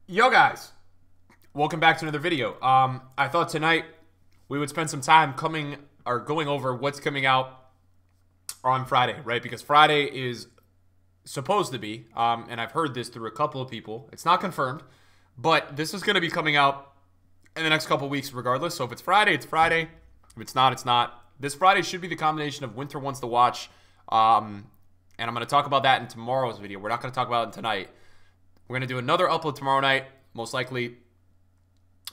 Yo guys, welcome back to another video. I thought tonight we would spend some time going over what's coming out on Friday, right? Because Friday is supposed to be, and I've heard this through a couple of people. It's not confirmed, but this is going to be coming out in the next couple of weeks regardless. So if it's Friday, it's Friday. If it's not, it's not. This Friday should be the combination of winter ones to watch, and I'm going to talk about that in tomorrow's video. We're not going to talk about it tonight. We're going to do another upload tomorrow night, most likely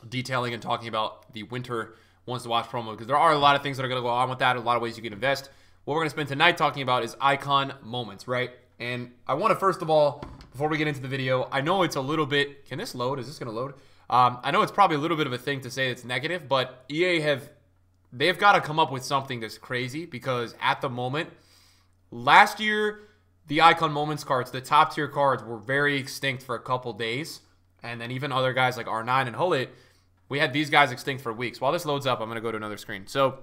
detailing and talking about the winter ones to watch promo, because there are a lot of things that are going to go on with that, a lot of ways you can invest. What we're going to spend tonight talking about is icon moments, right? And I want to, first of all, before we get into the video, I know it's a little bit, can this load? Is this going to load? I know it's probably a little bit of a thing to say it's negative, but they've got to come up with something that's crazy, because at the moment, last year, the icon moments cards, the top tier cards, were very extinct for a couple days. And then even other guys like R9 and Hullet, we had these guys extinct for weeks. While this loads up, I'm going to go to another screen. So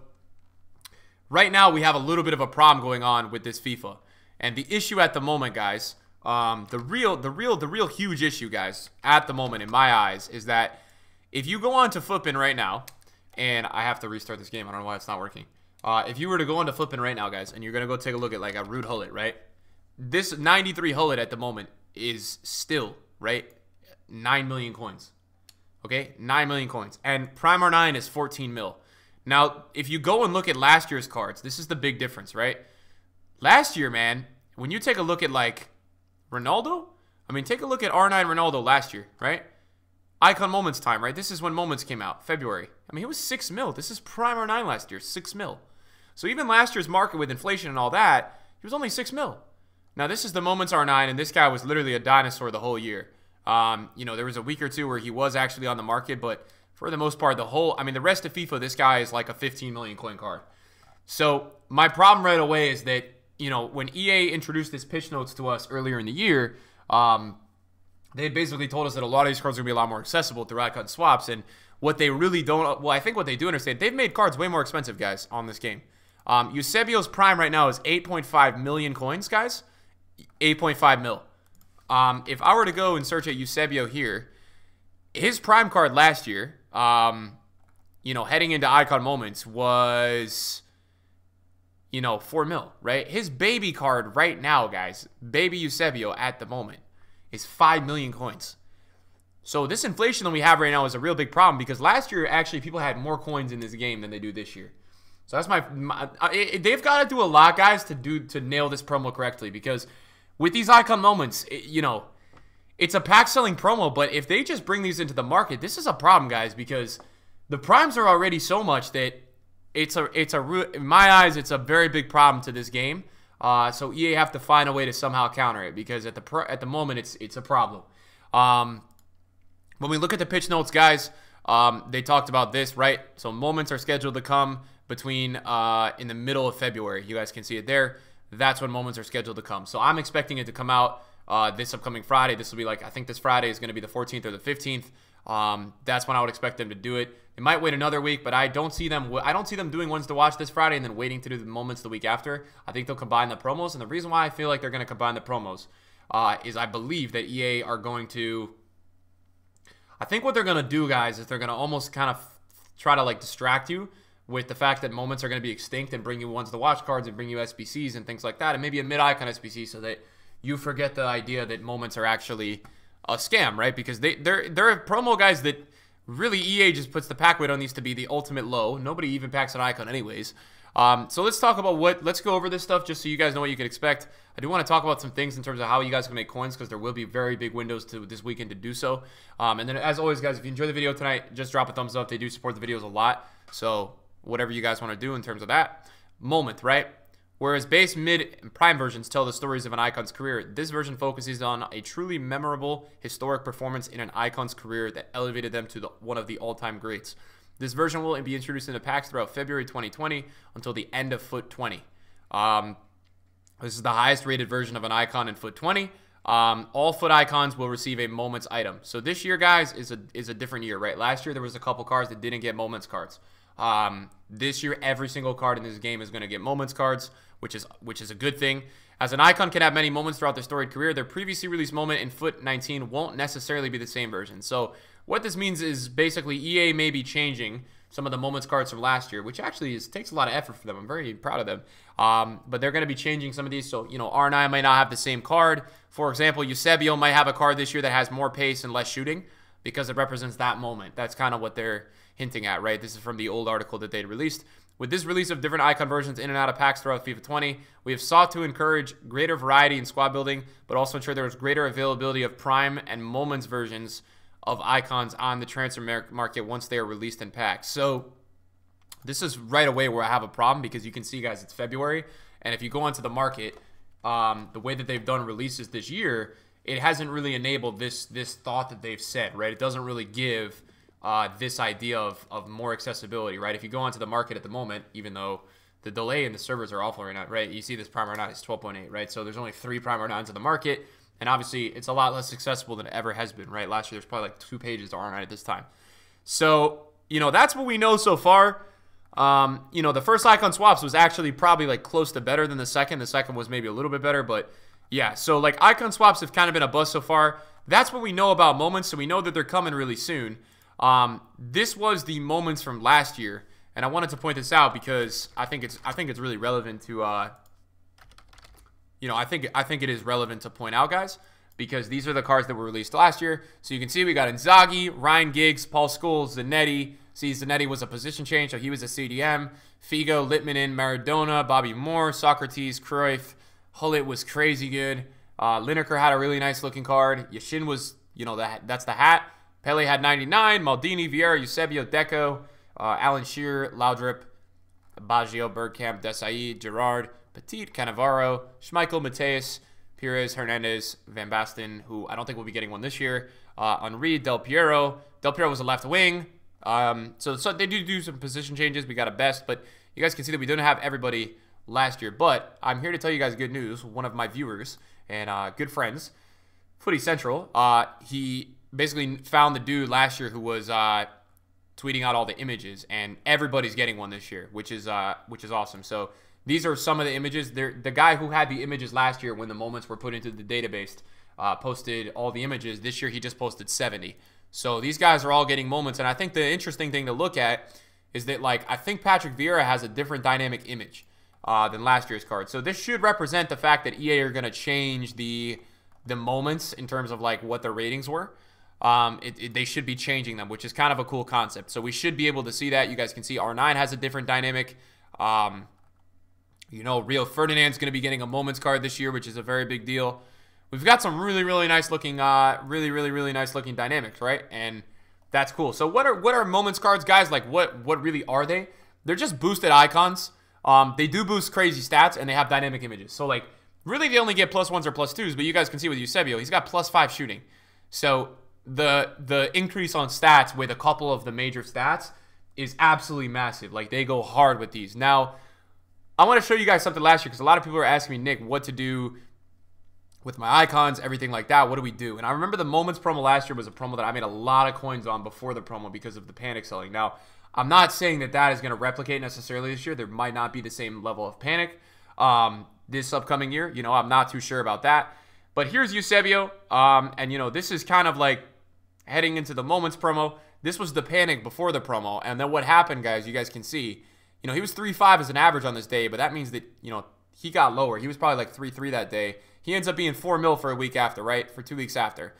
right now we have a little bit of a problem going on with this FIFA. And the issue at the moment, guys, the real huge issue, guys, at the moment in my eyes, is that if you go on to Flippin right now, and I have to restart this game. I don't know why it's not working. If you were to go on to Flippin right now, guys, and you're going to go take a look at like a Rude Hullet, right? This 93 Hullet at the moment is still, right, 9 million coins. Okay, 9 million coins. And Prime R9 is 14 mil. Now, if you go and look at last year's cards, this is the big difference, right? Last year, man, when you take a look at, like, Ronaldo, I mean, take a look at R9 Ronaldo last year, right? Icon Moments time, right? This is when Moments came out, February. I mean, it was 6 mil. This is Prime R9 last year, 6 mil. So even last year's market with inflation and all that, he was only 6 mil. Now, this is the Moments R9, and this guy was literally a dinosaur the whole year. You know, there was a week or two where he was actually on the market, but for the most part, the rest of FIFA, this guy is like a 15 million coin card. So my problem right away is that, you know, when EA introduced this pitch notes to us earlier in the year, they basically told us that a lot of these cards are going to be a lot more accessible through icon swaps, and what they really don't, well, I think what they do understand, they've made cards way more expensive, guys, on this game. Eusebio's Prime right now is 8.5 million coins, guys. 8.5 mil. If I were to go and search at Eusebio here, his Prime card last year, you know, heading into Icon Moments was, you know, 4 mil, right? His baby card right now, guys, baby Eusebio at the moment, is 5 million coins. So this inflation that we have right now is a real big problem, because last year, actually, people had more coins in this game than they do this year. So that's they've got to do a lot, guys, to nail this promo correctly, because with these icon moments, you know, it's a pack selling promo, but if they just bring these into the market, this is a problem, guys, because the primes are already so much that in my eyes, it's a very big problem to this game. So EA have to find a way to somehow counter it, because at the moment, it's a problem. When we look at the pitch notes, guys, they talked about this, right? So moments are scheduled to come between in the middle of February. You guys can see it there. That's when moments are scheduled to come. So I'm expecting it to come out this upcoming Friday. This will be like, I think this Friday is going to be the 14th or the 15th. That's when I would expect them to do it. They might wait another week, but I don't see them doing ones to watch this Friday and then waiting to do the moments the week after. I think they'll combine the promos, and the reason why I feel like they're going to combine the promos is I believe that EA are going to, I think what they're going to do, guys, is they're going to almost kind of try to like distract you with the fact that moments are going to be extinct, and bring you ones to watch cards and bring you SBCs and things like that, and maybe a mid-icon SBC, so that you forget the idea that moments are actually a scam, right? Because they're promo guys that really EA just puts the pack weight on these to be the ultimate low. Nobody even packs an icon anyways. So let's talk about let's go over this stuff just so you guys know what you can expect. I do want to talk about some things in terms of how you guys can make coins, because there will be very big windows to this weekend to do so. And then as always, guys, if you enjoy the video tonight, just drop a thumbs up. They do support the videos a lot, so whatever you guys want to do in terms of that. Moment, right? Whereas base, mid, and prime versions tell the stories of an icon's career, this version focuses on a truly memorable, historic performance in an icon's career that elevated them to one of the all-time greats. This version will be introduced into packs throughout February 2020 until the end of Foot 20. This is the highest rated version of an icon in Foot 20. All Foot icons will receive a Moments item. So this year, guys, is a different year, right? Last year, there was a couple cards that didn't get Moments cards. This year, every single card in this game is going to get Moments cards, which is a good thing. As an icon can have many moments throughout their storied career, their previously released moment in Foot 19 won't necessarily be the same version. So what this means is basically EA may be changing some of the moments cards from last year, which actually takes a lot of effort for them. I'm very proud of them. But they're going to be changing some of these. So, R9 might not have the same card. For example, Eusebio might have a card this year that has more pace and less shooting because it represents that moment. That's kind of what they're hinting at, right? This is from the old article that they'd released. With this release of different icon versions in and out of packs throughout FIFA 20, we have sought to encourage greater variety in squad building, but also ensure there is greater availability of prime and moments versions of icons on the transfer market once they are released in packs. So this is right away where I have a problem, because you can see, guys, it's February, and if you go onto the market, the way that they've done releases this year, it hasn't really enabled this thought that they've said, right? It doesn't really give this idea of more accessibility, right? If you go onto the market at the moment, even though the delay in the servers are awful right now, right? You see this Prime R9 is 12.8, right? So there's only 3 Prime R9s in the market, and obviously it's a lot less accessible than it ever has been, right? Last year there's probably like 2 pages to R9 at this time. So, that's what we know so far. The first icon swaps was actually probably like close to better than the second. The second was maybe a little bit better, but yeah. So like icon swaps have kind of been a bust so far. That's what we know about moments, so we know that they're coming really soon. This was the moments from last year, and I wanted to point this out because I think it's really relevant to I think it is relevant to point out, guys, because these are the cards that were released last year. So you can see we got Inzaghi, Ryan Giggs, Paul Scholes, Zanetti. See, Zanetti was a position change, so he was a CDM. Figo, Littmanen, Maradona, Bobby Moore, Socrates, Cruyff. Hullet was crazy good. Lineker had a really nice looking card. Yashin was, that's the hat. Pele had 99. Maldini, Vieira, Eusebio, Deco, Alan Shearer, Laudrup, Baggio, Bergkamp, Desai, Gerard, Petit, Cannavaro, Schmeichel, Mateus, Pires, Hernandez, Van Basten, who I don't think will be getting one this year. Henri, Del Piero. Del Piero was a left wing. So they do some position changes. We got a best, but you guys can see that we didn't have everybody last year. But I'm here to tell you guys good news. One of my viewers and good friends, Footy Central, he basically found the dude last year who was tweeting out all the images, and everybody's getting one this year, which is awesome. So these are some of the images. The guy who had the images last year when the moments were put into the database posted all the images. This year he just posted 70. So these guys are all getting moments, and I think the interesting thing to look at is that, like, I think Patrick Vieira has a different dynamic image than last year's card. So this should represent the fact that EA are going to change the moments in terms of like what the ratings were. They should be changing them, which is kind of a cool concept. So we should be able to see that. You guys can see R9 has a different dynamic. Rio Ferdinand's going to be getting a moments card this year, which is a very big deal. We've got some really, really nice looking, really nice looking dynamics, right? And that's cool. So what are moments cards, guys? Like what really are they? They're just boosted icons. They do boost crazy stats, and they have dynamic images. So like really they only get +1s or +2s, but you guys can see with Eusebio, he's got +5 shooting. So the increase on stats with a couple of the major stats is absolutely massive. Like they go hard with these. Now, I want to show you guys something last year because a lot of people are asking me, Nick, what to do with my icons, everything like that. What do we do? And I remember the moments promo last year was a promo that I made a lot of coins on before the promo because of the panic selling. Now, I'm not saying that is going to replicate necessarily this year. There might not be the same level of panic this upcoming year. I'm not too sure about that. But here's Eusebio. And, this is kind of like heading into the moments promo. This was the panic before the promo. And then what happened, guys, you guys can see, he was 3.5 as an average on this day, but that means that, he got lower. He was probably like 3.3 that day. He ends up being 4 mil for a week after, right? For 2 weeks after.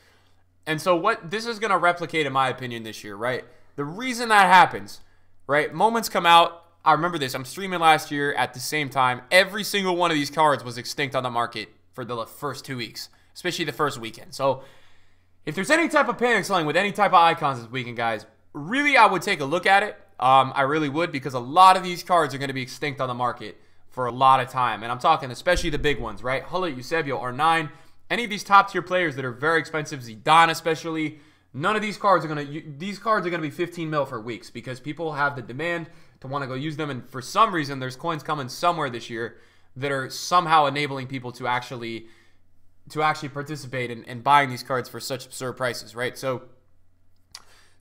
And so what this is going to replicate, in my opinion, this year, right? The reason that happens, right? Moments come out. I remember this. I'm streaming last year at the same time. Every single one of these cards was extinct on the market for the first 2 weeks, especially the first weekend. So if there's any type of panic selling with any type of icons this weekend, guys, really I would take a look at it. I really would, because a lot of these cards are going to be extinct on the market for a lot of time. And I'm talking especially the big ones, right? Hullet, Eusebio, R9, any of these top tier players that are very expensive, Zidane especially, none of these cards are going to be 15 mil for weeks because people have the demand to want to go use them. And for some reason, there's coins coming somewhere this year that are somehow enabling people to actually participate in buying these cards for such absurd prices, right? So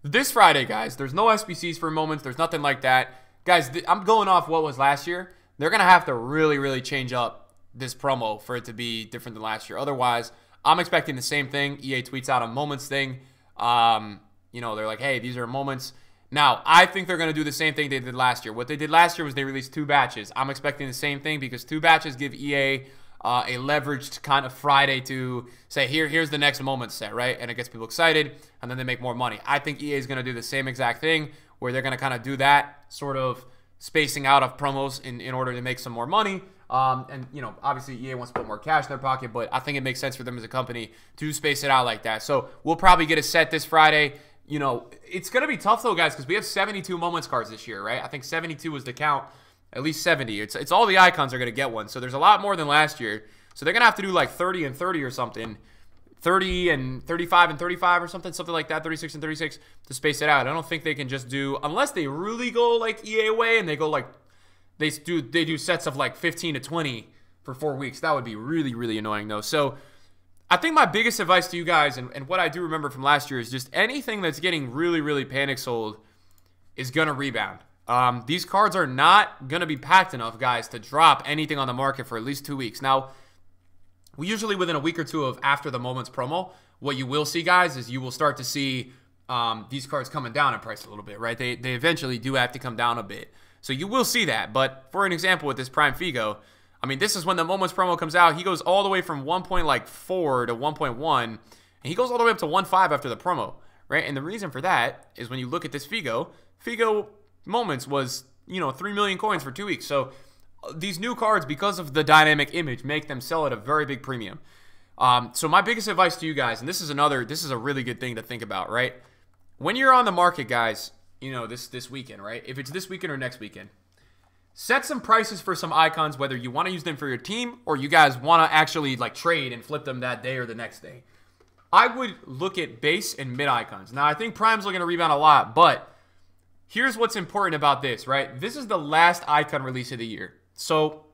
this Friday, guys, there's no SBCs for moments. There's nothing like that. Guys, I'm going off what was last year. They're going to have to really, really change up this promo for it to be different than last year. Otherwise, I'm expecting the same thing. EA tweets out a moments thing. You know, they're like, hey, these are moments. Now, I think they're going to do the same thing they did last year. What they did last year was they released 2 batches. I'm expecting the same thing because 2 batches give EA a leveraged kind of Friday to say, here's the next moment set, right? And it gets people excited, and then they make more money. I think EA is going to do the same exact thing where they're going to kind of do that sort of spacing out of promos in order to make some more money. And, you know, obviously EA wants to put more cash in their pocket, but I think it makes sense for them as a company to space it out like that. So we'll probably get a set this Friday. You know, it's going to be tough, though, guys, because we have 72 moments cards this year, right? I think 72 was the count, at least 70. It's all the icons are going to get one. So there's a lot more than last year. So they're going to have to do like 30 and 30 or something. 30 and 35 and 35 or something like that, 36 and 36 to space it out. I don't think they can just do, unless they really go like EA way and they go like, they do sets of like 15 to 20 for 4 weeks. That would be really, really annoying, though. So I think my biggest advice to you guys, and what I do remember from last year, is just anything that's getting really, really panic sold is going to rebound. These cards are not going to be packed enough, guys, to drop anything on the market for at least 2 weeks. Now, we usually within a week or two of after the Moments promo, what you will see, guys, is you will start to see these cards coming down in price a little bit, right? They eventually do have to come down a bit. So you will see that. But for an example with this Prime Figo, I mean, this is when the Moments promo comes out. He goes all the way from 1.4 to 1.1, and he goes all the way up to 1.5 after the promo, right? And the reason for that is when you look at this Figo Moments was, you know, 3 million coins for 2 weeks. So these new cards, because of the dynamic image, make them sell at a very big premium. So my biggest advice to you guys, and this is a really good thing to think about, right? When you're on the market, guys, you know, this weekend, right? If it's this weekend or next weekend, set some prices for some icons, whether you want to use them for your team or you guys want to actually like trade and flip them that day or the next day. I would look at base and mid icons. Now, I think Prime's looking to rebound a lot, but here's what's important about this, right? This is the last icon release of the year. So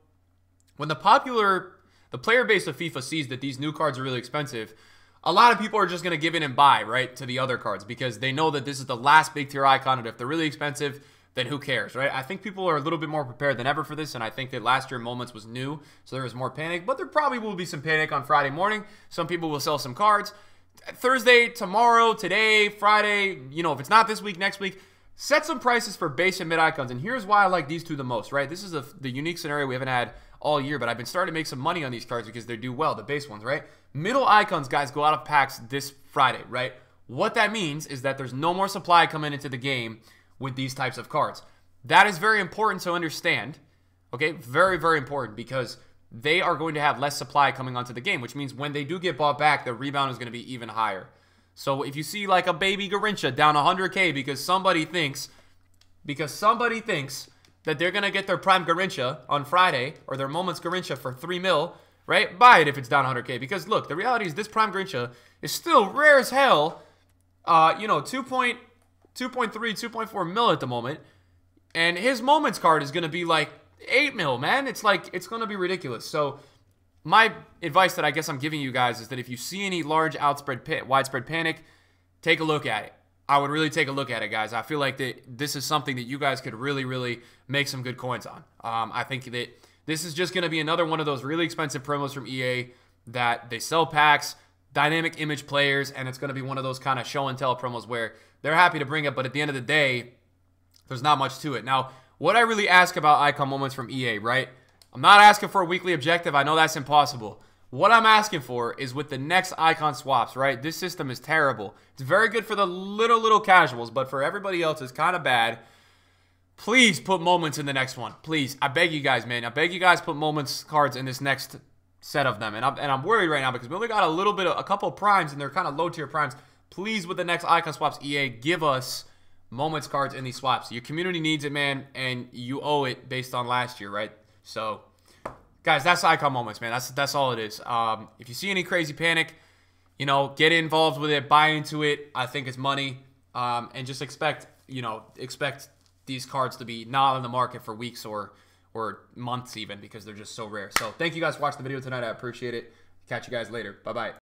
when the player base of FIFA sees that these new cards are really expensive, a lot of people are just going to give in and buy, right, to the other cards because they know that this is the last big tier icon, and if they're really expensive, then who cares, right? I think people are a little bit more prepared than ever for this, and I think that last year Moments was new, so there was more panic, but there probably will be some panic on Friday morning. Some people will sell some cards. Thursday, tomorrow, today, Friday, you know, if it's not this week, next week, set some prices for base and mid icons, and here's why I like these two the most, right? This is the unique scenario we haven't had all year, but I've been starting to make some money on these cards because they do well, the base ones, right? Middle icons, guys, go out of packs this Friday, right? What that means is that there's no more supply coming into the game with these types of cards. That is very important to understand, okay? Very, very important because they are going to have less supply coming onto the game, which means when they do get bought back, the rebound is going to be even higher. So if you see like a baby Garincha down 100K because somebody thinks that they're going to get their Prime Garincha on Friday or their Moments Garincha for 3 mil, right? Buy it if it's down 100K because look, the reality is this Prime Garincha is still rare as hell, you know, 2.3, 2.4 mil at the moment. And his Moments card is going to be like 8 mil, man. It's like, it's going to be ridiculous. So my advice that I guess I'm giving you guys is that if you see any large widespread panic, take a look at it. I would really take a look at it, guys. I feel like that this is something that you guys could really, really make some good coins on. I think that this is just going to be another one of those really expensive promos from EA that they sell packs, dynamic image players, and it's going to be one of those kind of show and tell promos where they're happy to bring it, but at the end of the day, there's not much to it. Now, what I really ask about icon moments from EA, right? I'm not asking for a weekly objective. I know that's impossible. What I'm asking for is with the next icon swaps, right? This system is terrible. It's very good for the little casuals, but for everybody else, it's kind of bad. Please put moments in the next one. Please. I beg you guys, man. I beg you guys put moments cards in this next set of them. And I'm worried right now because we only got a couple of primes, and they're kind of low tier primes. Please, with the next icon swaps, EA, give us moments cards in these swaps. Your community needs it, man, and you owe it based on last year, right? So, guys, that's icon moments, man. That's all it is. If you see any crazy panic, you know, get involved with it, buy into it. I think it's money, and just expect these cards to be not on the market for weeks or months even because they're just so rare. So, thank you guys for watching the video tonight. I appreciate it. Catch you guys later. Bye bye.